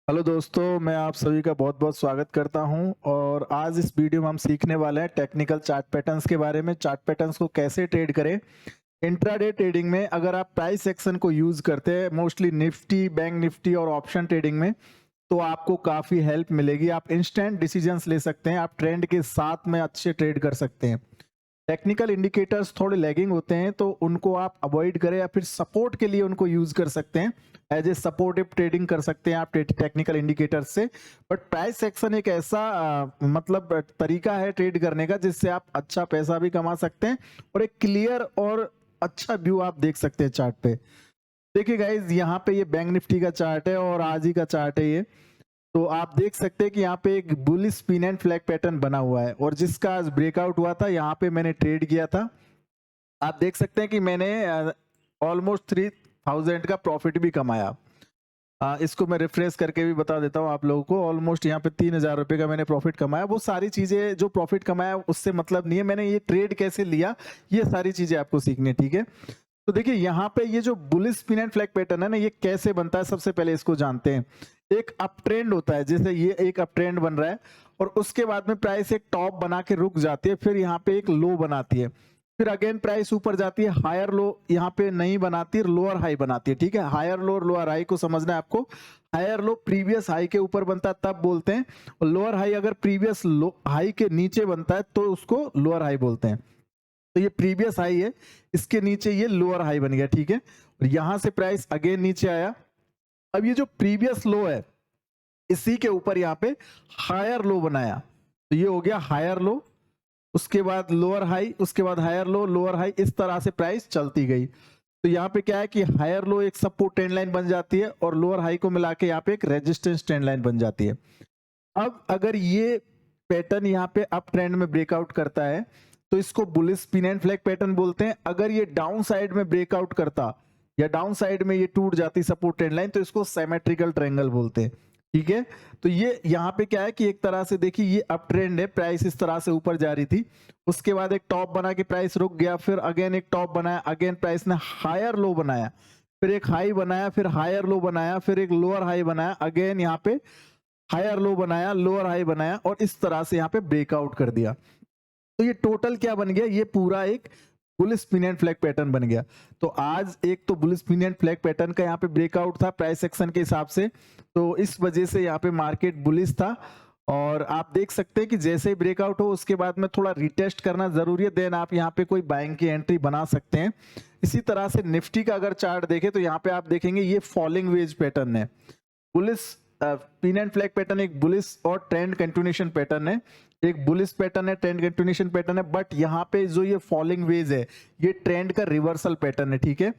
Hello दोस्तों, मैं आप सभी का बहुत बहुत स्वागत करता हूं और आज इस वीडियो में हम सीखने वाले हैं टेक्निकल चार्ट पैटर्न्स के बारे में। चार्ट पैटर्न्स को कैसे ट्रेड करें इंट्राडे ट्रेडिंग में। अगर आप प्राइस एक्शन को यूज करते हैं मोस्टली निफ्टी, बैंक निफ्टी और ऑप्शन ट्रेडिंग में, तो आपको काफ़ी हेल्प मिलेगी। आप इंस्टेंट डिसीजंस ले सकते हैं, आप ट्रेंड के साथ में अच्छे ट्रेड कर सकते हैं। टेक्निकल इंडिकेटर्स थोड़े लैगिंग होते हैं तो उनको आप अवॉइड करें या फिर सपोर्ट के लिए उनको यूज कर सकते हैं। एज ए सपोर्टिव ट्रेडिंग कर सकते हैं आप टेक्निकल इंडिकेटर्स से। बट प्राइस एक्शन एक ऐसा मतलब तरीका है ट्रेड करने का जिससे आप अच्छा पैसा भी कमा सकते हैं और एक क्लियर और अच्छा व्यू आप देख सकते हैं चार्ट पे। देखिए गाइज, यहाँ पे ये बैंक निफ्टी का चार्ट है और आज ही का चार्ट है ये। तो आप देख सकते हैं कि यहाँ पे एक bullish pin and flag pattern बना हुआ है और जिसका आज ब्रेकआउट हुआ था, यहाँ पे मैंने ट्रेड किया था। आप देख सकते हैं कि मैंने ऑलमोस्ट 3000 का प्रॉफिट भी कमाया। इसको मैं रिफ्रेश करके भी बता देता हूँ आप लोगों को। ऑलमोस्ट यहाँ पे 3000 रुपए का मैंने प्रॉफिट कमाया। वो सारी चीजें जो प्रॉफिट कमाया उससे मतलब नहीं है, मैंने ये ट्रेड कैसे लिया ये सारी चीजें आपको सीखनी है, ठीक है। तो देखिए यहाँ पे ये जो bullish pin and flag pattern है ना, ये कैसे बनता है सबसे पहले इसको जानते हैं। एक अप ट्रेंड होता है, जैसे ये एक अप ट्रेंड बन रहा है और उसके बाद में प्राइस एक टॉप बना के रुक जाती है, फिर यहाँ पे एक लो बनाती है, फिर अगेन प्राइस ऊपर जाती है, हायर लो यहाँ पे नहीं बनाती, लोअर हाई बनाती है, ठीक है। हायर लो और लोअर हाई को समझना है आपको। हायर लो प्रीवियस हाई के ऊपर बनता है तब बोलते हैं, और लोअर हाई अगर प्रीवियस हाई के नीचे बनता है तो उसको लोअर हाई बोलते हैं। तो ये प्रीवियस हाई है, इसके नीचे ये लोअर हाई बन गया, ठीक है। और यहां से प्राइस अगेन नीचे आया। अब ये जो प्रीवियस लो है इसी के ऊपर यहाँ पे हायर लो बनाया, तो ये हो गया हायर लो, उसके बाद लोअर हाई, उसके बाद हायर लो, लोअर हाई, इस तरह से प्राइस चलती गई। तो यहाँ पे क्या है कि हायर लो एक सपोर्ट ट्रेंड लाइन बन जाती है और लोअर हाई को मिला के यहाँ पे एक रेजिस्टेंस ट्रेंड लाइन बन जाती है। अब अगर ये पैटर्न यहाँ पे अप ट्रेंड में ब्रेकआउट करता है तो इसको bullish pin and flag pattern बोलते हैं। अगर ये डाउन साइड में ब्रेकआउट करता या डाउन साइड में ये टूट जाती सपोर्ट ट्रेंड लाइन तो इसको सिमेट्रिकल ट्रायंगल बोलते हैं, ठीक है। तो ये यहाँ पे क्या है कि एक तरह से देखिए ये अप ट्रेंड है, प्राइस इस तरह से ऊपर जा रही थी, उसके बाद एक टॉप बना के प्राइस रुक गया, फिर अगेन एक टॉप बनाया, अगेन प्राइस ने हायर लो बनाया, फिर एक हाई बनाया, फिर हायर लो बनाया, फिर एक लोअर हाई बनाया, अगेन यहाँ पे हायर लो बनाया, लोअर हाई बनाया और इस तरह से यहाँ पे ब्रेकआउट कर दिया। तो ये टोटल क्या बन गया, ये पूरा एक bullish pin and flag pattern बन गया। तो आज एक तो bullish pin and flag pattern का यहाँ पे ब्रेकआउट था प्राइस एक्शन के हिसाब से, तो इस वजह से यहाँ पे मार्केट बुलिश था। और आप देख सकते हैं कि जैसे ही ब्रेकआउट हो उसके बाद में थोड़ा रिटेस्ट करना जरूरी है, देन आप यहाँ पे कोई बाइंग की एंट्री बना सकते हैं। इसी तरह से निफ्टी का अगर चार्ट देखें तो यहाँ पे आप देखेंगे ये फॉलिंग वेज पैटर्न है। Bullish pin and flag pattern एक बुलिश और ट्रेंड कंटिन्यूएशन पैटर्न है, एक बुलिश पैटर्न है, ट्रेंड कंटिन्यूएशन पैटर्न है। बट यहाँ पे जो ये फॉलिंग वेज है ये ट्रेंड का रिवर्सल पैटर्न है, ठीक है।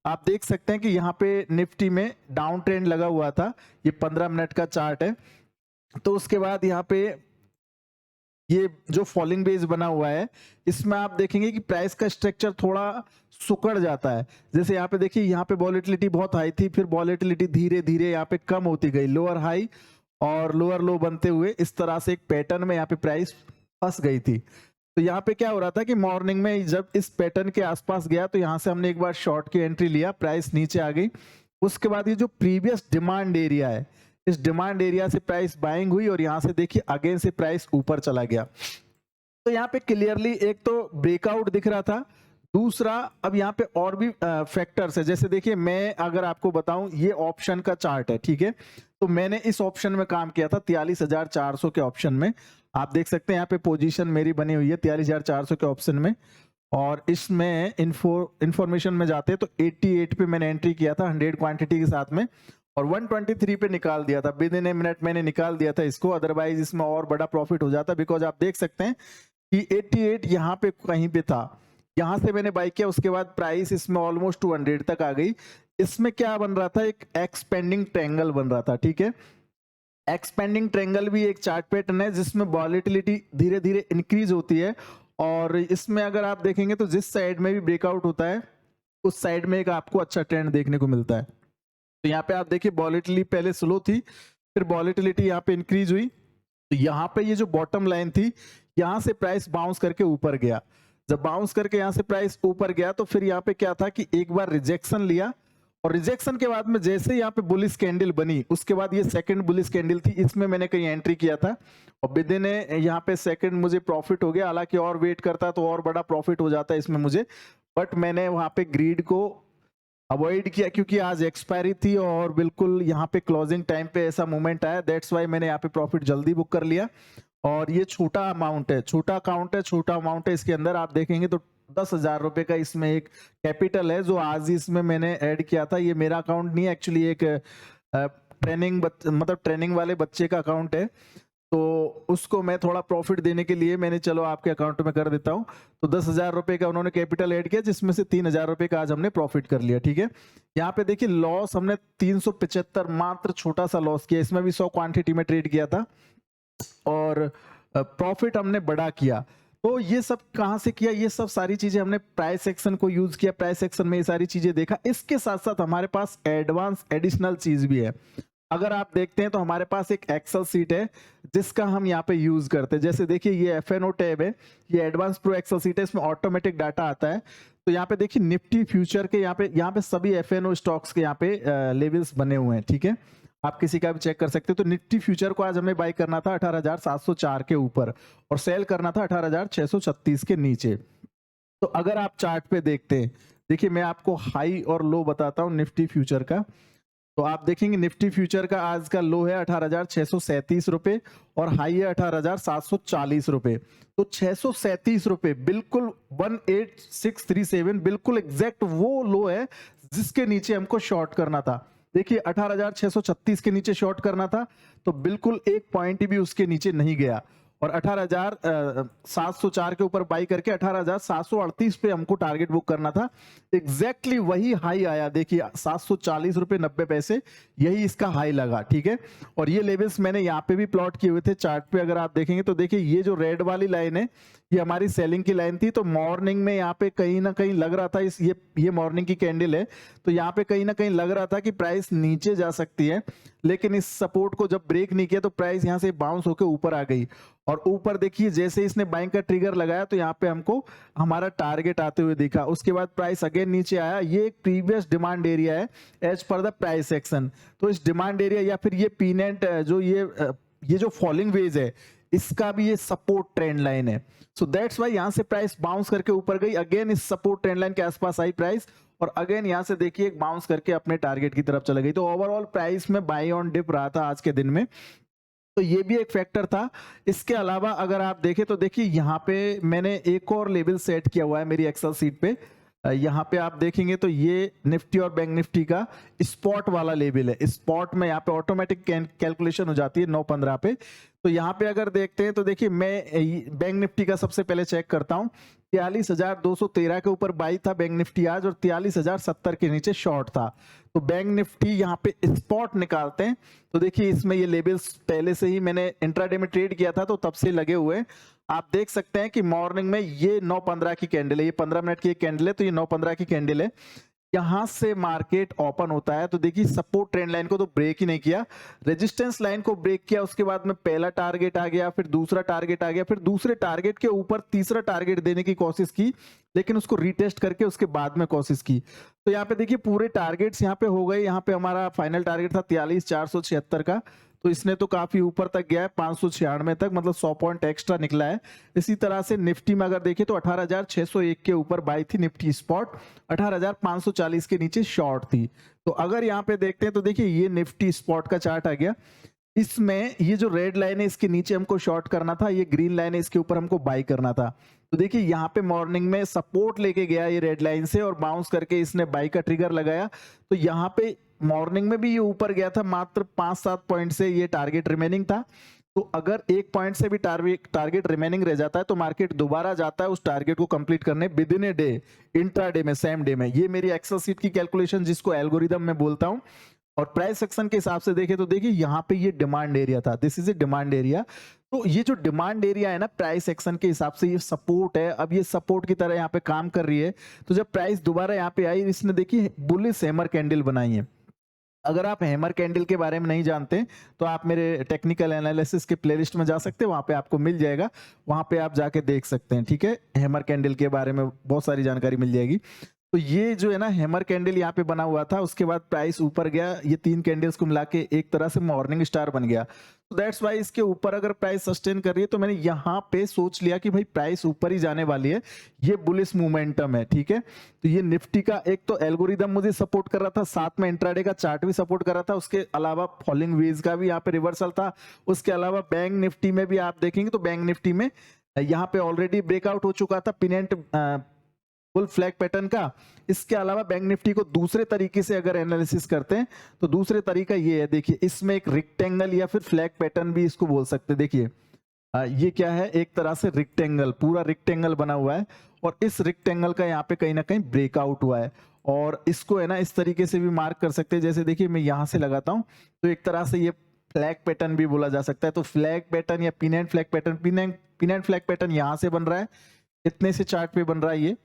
आप देख सकते हैं कि यहाँ पे निफ्टी में डाउन ट्रेंड लगा हुआ था, ये 15 मिनट का चार्ट है। तो उसके बाद यहाँ पे ये जो फॉलिंग बेस बना हुआ है इसमें आप देखेंगे कि प्राइस का स्ट्रक्चर थोड़ा सुकड़ जाता है। जैसे यहाँ पे देखिए, यहाँ पे वॉलेटिलिटी बहुत हाई थी, फिर वॉलेटिलिटी धीरे धीरे यहाँ पे कम होती गई, लोअर हाई और लोअर लो बनते हुए इस तरह से एक पैटर्न में यहाँ पे प्राइस फंस गई थी। तो यहाँ पे क्या हो रहा था कि मॉर्निंग में जब इस पैटर्न के आसपास गया तो यहाँ से हमने एक बार शॉर्ट की एंट्री लिया, प्राइस नीचे आ गई। उसके बाद ये जो प्रीवियस डिमांड एरिया है, इस डिमांड एरिया से प्राइस बाइंग हुई और यहाँ से देखिए अगेन से प्राइस ऊपर चला गया। तो यहाँ पे क्लियरली एक तो ब्रेकआउट दिख रहा था, दूसरा अब यहाँ पे और भी फैक्टर्स है। जैसे देखिए, मैं अगर आपको बताऊं ये ऑप्शन का चार्ट है, ठीक है। तो मैंने इस ऑप्शन में काम किया था 43,400 के ऑप्शन में। आप देख सकते हैं यहाँ पे पोजीशन मेरी बनी हुई है 43,400 के ऑप्शन में, और इसमें इंफॉर्मेशन में जाते हैं तो 88 पे मैंने एंट्री किया था 100 क्वांटिटी के साथ में, और 123 पे निकाल दिया था। विद इन ए मिनट मैंने निकाल दिया था इसको, अदरवाइज इसमें और बड़ा प्रॉफिट हो जाता। बिकॉज आप देख सकते हैं कि 88 यहाँ पे कहीं पे था, यहाँ से मैंने बाई किया, उसके बाद प्राइस इसमें ऑलमोस्ट 200 तक आ गई। इसमें क्या बन रहा था, एक एक्सपेंडिंग ट्रायंगल बन रहा था, ठीक है। एक्सपेंडिंग ट्रायंगल भी एक चार्ट पैटर्न है जिसमें वॉलेटिलिटी धीरे धीरे इंक्रीज होती है, और इसमें अगर आप देखेंगे तो जिस साइड में भी ब्रेकआउट होता है उस साइड में एक आपको अच्छा ट्रेंड देखने को मिलता है। तो यहाँ पे आप देखिए वॉलेटिलिटी पहले स्लो थी, फिर वॉलेटिलिटी यहाँ पे इंक्रीज हुई, तो यहाँ पे ये जो बॉटम लाइन थी यहाँ से प्राइस बाउंस करके ऊपर गया। जब बाउंस करके यहाँ से प्राइस ऊपर गया तो फिर यहाँ पे क्या था कि एक बार रिजेक्शन लिया और रिजेक्शन के बाद में जैसे यहाँ पे बुलिश कैंडल बनी, उसके बाद ये सेकंड बुलिश कैंडल थी, इसमें मैंने कहीं एंट्री किया था और विद इन यहाँ पे सेकंड मुझे प्रॉफिट हो गया। हालांकि और वेट करता तो और बड़ा प्रॉफिट हो जाता है इसमें मुझे, बट मैंने वहां पे ग्रीड को अवॉइड किया क्योंकि आज एक्सपायरी थी और बिल्कुल यहाँ पे क्लोजिंग टाइम पे ऐसा मूवमेंट आया, दैट्स वाई मैंने यहाँ पे प्रॉफिट जल्दी बुक कर लिया। और ये छोटा अमाउंट है, छोटा अकाउंट है, छोटा अमाउंट है। इसके अंदर आप देखेंगे तो 10,000 रुपए का इसमें एक कैपिटल है जो आज ही इसमें मैंने ऐड किया था। ये मेरा अकाउंट नहीं है एक्चुअली, एक मतलब ट्रेनिंग वाले बच्चे का अकाउंट है, तो उसको मैं थोड़ा प्रॉफिट देने के लिए मैंने चलो आपके अकाउंट में कर देता हूं। तो 10,000 रुपए का उन्होंने कैपिटल ऐड किया, जिसमें से 3,000 रुपए का आज हमने प्रॉफिट कर लिया। ठीक है, यहाँ पे देखिए लॉस हमने 375 मात्र छोटा सा लॉस किया, इसमें भी 100 क्वांटिटी में ट्रेड किया था और प्रॉफिट हमने बड़ा किया। तो ये सब कहां से किया, ये सब सारी चीजें हमने प्राइस एक्शन को यूज किया, प्राइस एक्शन में ये सारी चीजें देखा। इसके साथ साथ हमारे पास एडवांस एडिशनल चीज भी है। अगर आप देखते हैं तो हमारे पास एक एक्सेल सीट है जिसका हम यहाँ पे यूज करते हैं। जैसे देखिए ये FNO टैब है, ये एडवांस प्रो एक्सेल सीट है, इसमें ऑटोमेटिक डाटा आता है। तो यहाँ पे देखिए निफ्टी फ्यूचर के यहाँ पे सभी FNO स्टॉक्स के यहाँ पे लेवल्स बने हुए हैं। ठीक है, आप किसी का भी चेक कर सकते हो। तो निफ्टी फ्यूचर को आज हमें बाई करना था 18,704 के ऊपर और सेल करना था 18,636 के नीचे। तो अगर आप चार्ट पे देखते हैं, देखिए मैं आपको हाई और लो बताता हूँ निफ्टी फ्यूचर का। तो आप देखेंगे निफ्टी फ्यूचर का आज का लो है 18,637 रुपए और हाई है 18,740 रुपए। तो 637 रुपए बिल्कुल 18637 बिल्कुल एग्जैक्ट वो लो है जिसके नीचे हमको शॉर्ट करना था। देखिए 18,636 के नीचे शॉर्ट करना था तो बिल्कुल एक पॉइंट भी उसके नीचे नहीं गया और 18,704 के ऊपर बाई करके 18,738 पे हमको टारगेट बुक करना था। एग्जैक्टली वही हाई आया, देखिए 740 रुपए 90 पैसे, यही इसका हाई लगा। ठीक है, और ये लेवल्स मैंने यहाँ पे भी प्लॉट किए हुए थे चार्ट पे। अगर आप देखेंगे तो देखिए ये जो रेड वाली लाइन है ये हमारी सेलिंग की लाइन थी। तो मॉर्निंग में यहाँ पे कहीं ना कहीं लग रहा था ये मॉर्निंग की कैंडल है, तो यहाँ पे कहीं ना कहीं लग रहा था कि प्राइस नीचे जा सकती है, लेकिन इस सपोर्ट को जब ब्रेक नहीं किया तो प्राइस यहाँ से बाउंस होकर ऊपर आ गई। और ऊपर देखिए जैसे इसने बाइंग का ट्रिगर लगाया तो यहाँ पे हमको हमारा टारगेट आते हुए दिखा। उसके बाद प्राइस अगेन नीचे आया। ये एक प्रीवियस डिमांड एरिया है as per the price action. तो इस डिमांड एरिया या फिर ये पीनेंट जो ये जो फॉलिंग वेज है इसका भी ये सपोर्ट ट्रेंड लाइन है। सो दैट्स वाई यहाँ से प्राइस बाउंस करके ऊपर गई, अगेन इस सपोर्ट ट्रेंड लाइन के आसपास आई प्राइस और अगेन यहाँ से देखिए एक बाउंस करके अपने टारगेट की तरफ चले गई। तो ओवरऑल प्राइस में बाई ऑन डिप रहा था आज के दिन में, तो ये भी एक फैक्टर था। इसके अलावा अगर आप देखें तो देखिए यहाँ पे मैंने एक और लेवल सेट किया हुआ है मेरी एक्सेल सीट पे। यहाँ पे आप देखेंगे तो ये निफ्टी और बैंक निफ्टी का स्पॉट वाला लेवल है। स्पॉट में यहाँ पे ऑटोमेटिक कैलकुलेशन हो जाती है 9:15 पे। तो यहाँ पे अगर देखते हैं तो देखिए मैं बैंक निफ्टी का सबसे पहले चेक करता हूँ। 43,213 के ऊपर बाई था बैंक निफ्टी आज और 43,070 के नीचे शॉर्ट था। तो बैंक निफ्टी यहाँ पे स्पॉट निकालते हैं तो देखिए इसमें ये लेवल्स पहले से ही मैंने इंट्राडे में ट्रेड किया था तो तब से लगे हुए हैं। आप देख सकते हैं कि मॉर्निंग में ये 9:15 की कैंडल है, ये 15 मिनट की एक कैंडल है, तो ये 9:15 की कैंडल है। यहां से मार्केट ओपन होता है तो देखिए सपोर्ट ट्रेंड लाइन को तो ब्रेक ही नहीं किया, रेजिस्टेंस लाइन को ब्रेक किया। उसके बाद में पहला टारगेट आ गया, फिर दूसरा टारगेट आ गया, फिर दूसरे टारगेट के ऊपर तीसरा टारगेट देने की कोशिश की, लेकिन उसको रीटेस्ट करके उसके बाद में कोशिश की। तो यहाँ पे देखिए पूरे टारगेट्स यहाँ पे हो गए। यहाँ पे हमारा फाइनल टारगेट था 43,476 का, तो इसने तो काफी ऊपर तक गया है 596 तक, मतलब 100 पॉइंट एक्स्ट्रा निकला है। इसी तरह से निफ्टी में अगर देखें तो 18,601 के ऊपर बाई थी निफ्टी स्पॉट, 18,540 के नीचे शॉर्ट थी। तो अगर यहाँ पे देखते हैं तो देखिए ये निफ्टी स्पॉट का चार्ट आ गया। इसमें ये जो रेड लाइन है इसके नीचे हमको शॉर्ट करना था, ये ग्रीन लाइन है इसके ऊपर हमको बाई करना था। तो देखिए यहाँ पे मॉर्निंग में सपोर्ट लेके गया ये रेड लाइन से और बाउंस करके इसने बाई का ट्रिगर लगाया। तो यहाँ पे मॉर्निंग में भी ये ऊपर गया था, मात्र 5-7 पॉइंट से ये टारगेट रिमेनिंग था। तो अगर एक पॉइंट से भी टारगेट रिमेनिंग रह जाता है तो मार्केट दोबारा जाता है उस टारगेट को कंप्लीट करने with in a day, intraday में, सेम डे में। ये मेरी एक्सेल सीट की कैलकुलेशन जिसको एल्गोरिदम में बोलता हूं। और प्राइस सेक्शन के हिसाब से देखें तो देखिए यहाँ पे ये डिमांड एरिया था, this is a demand area. तो ये जो डिमांड एरिया है ना प्राइस सेक्शन के हिसाब से ये सपोर्ट है। अब ये सपोर्ट की तरह यहाँ पे काम कर रही है। तो जब प्राइस दोबारा यहाँ पे आई, इसने देखिए बुलिश हैमर कैंडल बनाई है। अगर आप हैमर कैंडल के बारे में नहीं जानते तो आप मेरे टेक्निकल एनालिसिस के प्लेलिस्ट में जा सकते हैं, वहां पे आपको मिल जाएगा, वहां पे आप जाके देख सकते हैं। ठीक है, हैमर कैंडल के बारे में बहुत सारी जानकारी मिल जाएगी। तो ये जो है ना हैमर कैंडल यहाँ पे बना हुआ था, उसके बाद प्राइस ऊपर गया, ये 3 कैंडल्स को मिला के एक तरह से मॉर्निंग स्टार बन गया। तो दैट्स वाई इसके ऊपर अगर प्राइस सस्टेन कर रही है तो मैंने यहाँ पे सोच लिया कि भाई प्राइस ऊपर ही जाने वाली है, ये बुलिश मोमेंटम है, ठीक है। तो ये निफ्टी का एक तो एल्गोरिदम मुझे सपोर्ट कर रहा था, साथ में इंट्राडे का चार्ट भी सपोर्ट कर रहा था, उसके अलावा फॉलिंग वेज का भी यहाँ पे रिवर्सल था। उसके अलावा बैंक निफ्टी में भी आप देखेंगे तो बैंक निफ्टी में यहाँ पे ऑलरेडी ब्रेकआउट हो चुका था पिनेंट फुल फ्लैग पैटर्न का। इसके अलावा बैंक निफ्टी को दूसरे तरीके से अगर एनालिसिस करते हैं तो दूसरे तरीका ये है, देखिए इसमें एक रेक्टेंगल या फिर फ्लैग पैटर्न भी इसको बोल सकते हैं। देखिए ये क्या है, एक तरह से रेक्टेंगल, पूरा रेक्टेंगल बना हुआ है और इस रेक्टेंगल का यहाँ पे कहीं ना कहीं ब्रेकआउट हुआ है और इसको है ना इस तरीके से भी मार्क कर सकते हैं। जैसे देखिए मैं यहाँ से लगाता हूँ तो एक तरह से ये फ्लैग पैटर्न भी बोला जा सकता है। तो फ्लैग पैटर्न या pin and flag pattern, pin and flag pattern यहाँ से बन रहा है, इतने से चार्ट पे बन रहा है ये,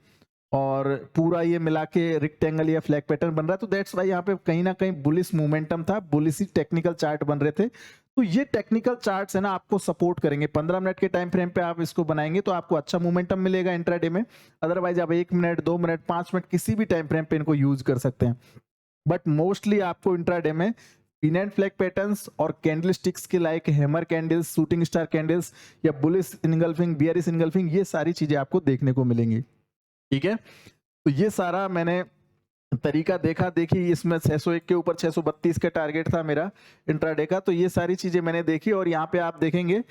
और पूरा ये मिला के रेक्टेंगल या फ्लैग पैटर्न बन रहा है। तो दैट्स वाई यहाँ पे कहीं ना कहीं बुलिश मोमेंटम था, बुलिश टेक्निकल चार्ट बन रहे थे। तो ये टेक्निकल चार्ट्स है ना आपको सपोर्ट करेंगे। 15 मिनट के टाइम फ्रेम पे आप इसको बनाएंगे तो आपको अच्छा मोमेंटम मिलेगा इंट्राडे में। अदरवाइज आप 1 मिनट 2 मिनट 5 मिनट किसी भी टाइम फ्रेम पे इनको यूज कर सकते हैं, बट मोस्टली आपको इंट्राडे में पिन एंड फ्लैग पैटर्न्स और कैंडल स्टिक्स के like hammer candles, shooting star candles या बुलिश इनगल्फिंग, बियरिश इनगल्फिंग, ये सारी चीजें आपको देखने को मिलेंगी, ठीक है। तो ये सारा मैंने तरीका देखा, देखी इसमें 601 के ऊपर 632 का टारगेट था मेरा इंट्राडे का। तो ये सारी चीजें मैंने देखी और यहाँ पे आप देखेंगे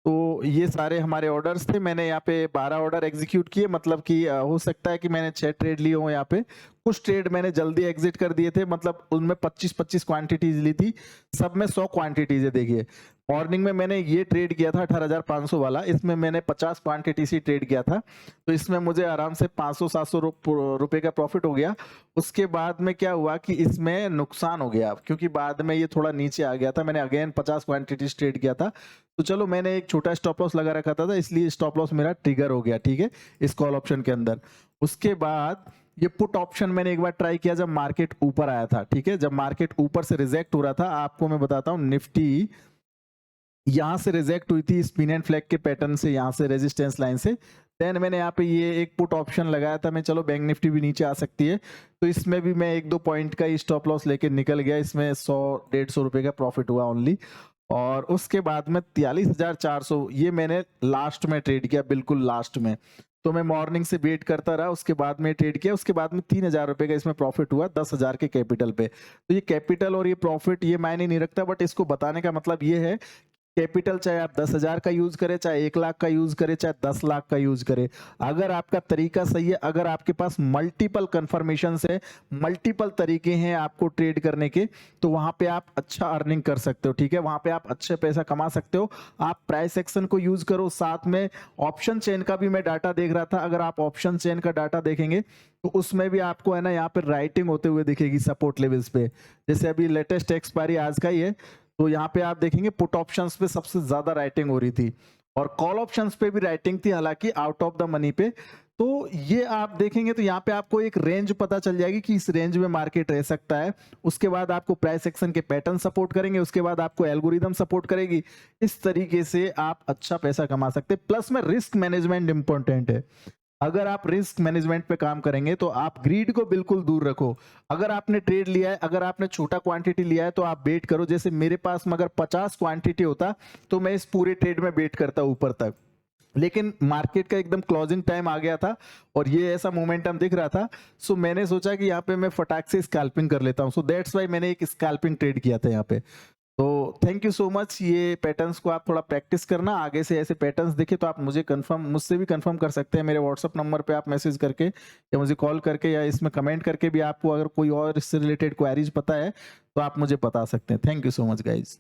तो ये सारे हमारे ऑर्डर्स थे। मैंने यहाँ पे 12 ऑर्डर एग्जीक्यूट किए, मतलब कि हो सकता है कि मैंने 6 ट्रेड लिए हो यहाँ पे। कुछ ट्रेड मैंने जल्दी एग्जिट कर दिए थे, मतलब उनमें 25-25 क्वांटिटीज ली थी, सब में 100 क्वांटिटीज है। देखिए मॉर्निंग में मैंने ये ट्रेड किया था 18,500 वाला, इसमें मैंने 50 क्वांटिटी से ट्रेड किया था, तो इसमें मुझे आराम से 500-700 रुपए का प्रॉफिट हो गया। उसके बाद में क्या हुआ कि इसमें नुकसान हो गया, क्योंकि बाद में ये थोड़ा नीचे आ गया था। मैंने अगेन 50 क्वांटिटी ट्रेड किया था, तो चलो मैंने एक छोटा स्टॉप लॉस लगा रखा था, इसलिए स्टॉप लॉस मेरा ट्रिगर हो गया, ठीक है, इस कॉल ऑप्शन के अंदर। उसके बाद ये पुट ऑप्शन मैंने एक बार ट्राई किया जब मार्केट ऊपर आया था, ठीक है, जब मार्केट ऊपर से रिजेक्ट हो रहा था। आपको मैं बताता हूँ, निफ्टी यहां से रिजेक्ट हुई थी स्पिन एंड फ्लैग के पैटर्न से, यहां से रेजिस्टेंस लाइन से। देन मैंने यहाँ पे ये एक पुट ऑप्शन लगाया था मैं, चलो बैंक निफ्टी भी नीचे आ सकती है, तो इसमें भी मैं 1-2 पॉइंट का स्टॉप लॉस लेके निकल गया। इसमें 100-150 रुपए का प्रॉफिट हुआ ओनली। और उसके बाद में 43,400 ये मैंने लास्ट में ट्रेड किया, बिल्कुल लास्ट में। तो मैं मॉर्निंग से वेट करता रहा, उसके बाद में ट्रेड किया। उसके बाद में 3,000 रुपए का इसमें प्रॉफिट हुआ 10,000 के कैपिटल पे। तो ये कैपिटल और ये प्रॉफिट ये मायने नहीं रखता, बट इसको बताने का मतलब ये है, कैपिटल चाहे आप 10,000 का यूज करें, चाहे 1 लाख का यूज करें, चाहे 10 लाख का यूज करें, अगर आपका तरीका सही है, अगर आपके पास मल्टीपल कंफर्मेशन है, मल्टीपल तरीके हैं आपको ट्रेड करने के, तो वहां पे आप अच्छा अर्निंग कर सकते हो, ठीक है, वहां पे आप अच्छे पैसा कमा सकते हो। आप प्राइस एक्शन को यूज करो, साथ में ऑप्शन चेन का भी मैं डाटा देख रहा था। अगर आप ऑप्शन चेन का डाटा देखेंगे तो उसमें भी आपको है ना यहाँ पे राइटिंग होते हुए दिखेगी सपोर्ट लेवल्स पे। जैसे अभी लेटेस्ट एक्सपायरी आज का ही है, तो यहाँ पे आप देखेंगे पुट ऑप्शंस पे सबसे ज्यादा राइटिंग हो रही थी और कॉल ऑप्शंस पे भी राइटिंग थी, हालांकि आउट ऑफ द मनी पे। तो ये आप देखेंगे तो यहाँ पे आपको एक रेंज पता चल जाएगी कि इस रेंज में मार्केट रह सकता है। उसके बाद आपको प्राइस एक्शन के पैटर्न सपोर्ट करेंगे, उसके बाद आपको एल्गोरिदम सपोर्ट करेगी। इस तरीके से आप अच्छा पैसा कमा सकते हैं। प्लस में रिस्क मैनेजमेंट इंपॉर्टेंट है। अगर आप रिस्क मैनेजमेंट पे काम करेंगे तो आप ग्रीड को बिल्कुल दूर रखो। अगर आपने ट्रेड लिया है, अगर आपने छोटा क्वांटिटी लिया है, तो आप वेट करो। जैसे मेरे पास मगर 50 क्वांटिटी होता तो मैं इस पूरे ट्रेड में वेट करता ऊपर तक, लेकिन मार्केट का एकदम क्लोजिंग टाइम आ गया था और ये ऐसा मोमेंटम दिख रहा था, सो मैंने सोचा कि यहाँ पे मैं फटाक से स्कैल्पिंग कर लेता हूँ। सो दैट्स वाई मैंने एक स्कैल्पिंग ट्रेड किया था यहाँ पे। तो थैंक यू सो मच। ये पैटर्न्स को आप थोड़ा प्रैक्टिस करना, आगे से ऐसे पैटर्न्स देखे तो आप मुझसे भी कंफर्म कर सकते हैं। मेरे व्हाट्सअप नंबर पे आप मैसेज करके या मुझे कॉल करके या इसमें कमेंट करके भी, आपको अगर कोई और इससे रिलेटेड क्वेरीज पता है तो आप मुझे बता सकते हैं। Thank you so much guys.